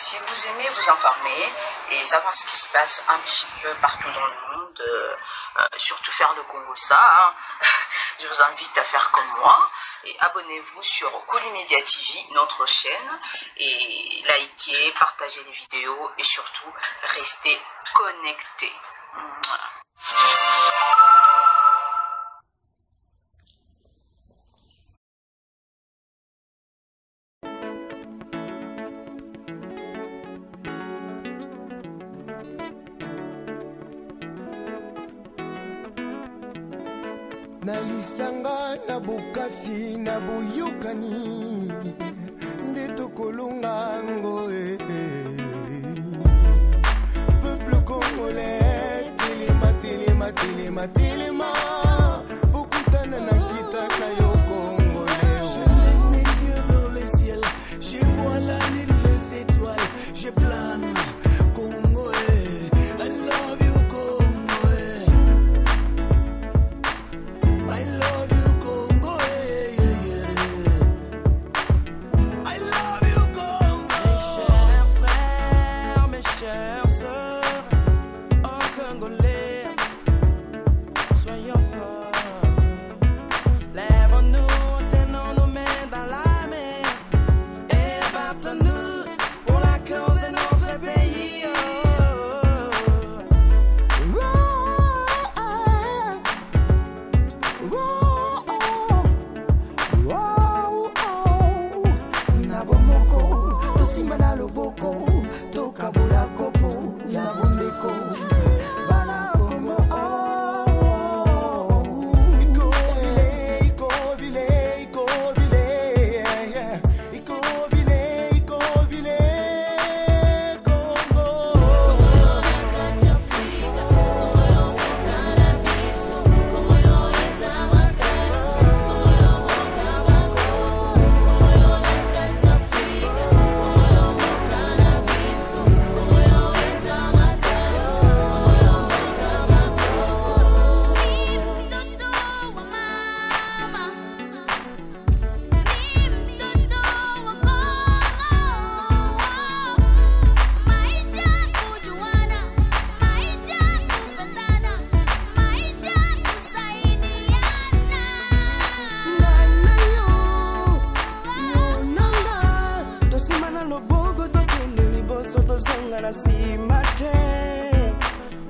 Si vous aimez vous informer et savoir ce qui se passe un petit peu partout dans le monde, surtout faire le Congo ça, hein, je vous invite à faire comme moi et abonnez-vous sur Colimedia TV, notre chaîne, et likez, partagez les vidéos et surtout restez connectés. Nalisanga na bukasi na buyukani ndeto kolonga ngoe peuple congolais telema bokutana na kita na yo congolais. Je lève mes yeux vers le ciel, je vois la lune, les étoiles, je plane congolais. I love you congolais, I love you Congo, I love you Congo. Mes chers frères, mes chères sœurs, oh Congolais, soyons forts. Lèvons-nous, tenons nos mains dans la mer et battons-nous pour la cause de notre pays. Tosimana loboko, tokabula kopo, na bondeko, bana Congo. Iko vile, Congo.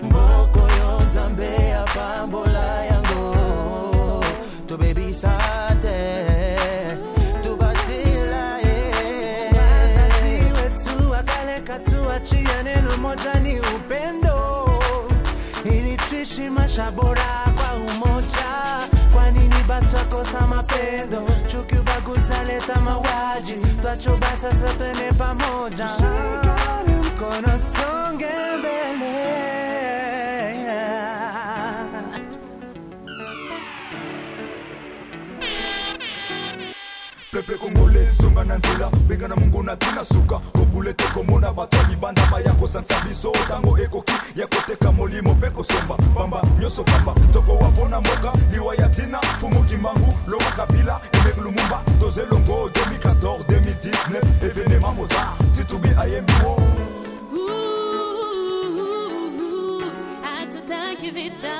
Mboko yo Nzambe ya pambola yango, to baby sate, to batila wazazi wetu wakaleka tuachie neno moja ni upendo, ili tuishi maisha bora kwa umoja. Kwa nini basi twakosa mapendo? Chuki, ubaguzi leta mauaji, twachoba sasa twende pamoja, tushikane mkono tusonge mbele. Peuple congolais, songa na nzela, benga na mungu na tina suka, kopule toko mona batoli banda bayako sansabiso, tango ekoki, ya koteka molimo peko somba, bamba, nyoso pamba, toko wapona moka, liwa ya tina, fumu kimangu, lowa kabila, emek lumumba, doze longo, 2014, 2019, evenema moza, titubi ayembiwo. Hatutaki vita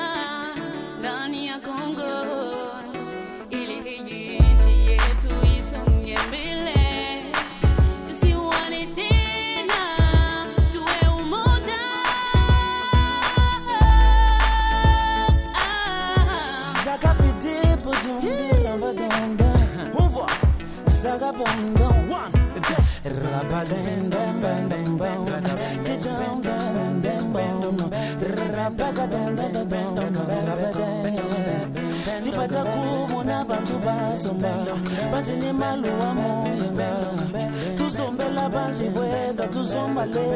ndani ya Kongo, ili hii nchi yetu isonge mbele, tusiwane tena, tuwe umoja. Zakapiti putumbi rabadanda, on voit Zakapanda, one, rabadanda, Tipata kumona bantu basomba, bazini maluwa moyenga, tuzombela banji weda, tuzombale,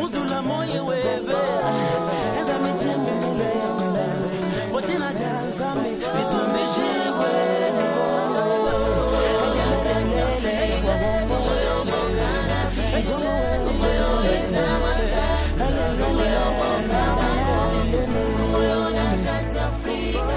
uzula moye webe, eza michimu nile, watina jazami, itumijiwe. Africa,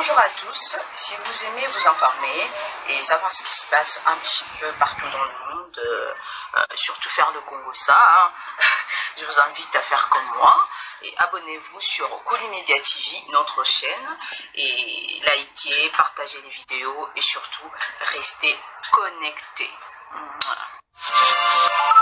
Bonjour à tous, si vous aimez vous informer et savoir ce qui se passe un petit peu partout dans le monde, surtout faire le Congo-Ça, hein, je vous invite à faire comme moi et abonnez-vous sur Colimedia TV, notre chaîne, et likez, partagez les vidéos et surtout restez connectés. Voilà.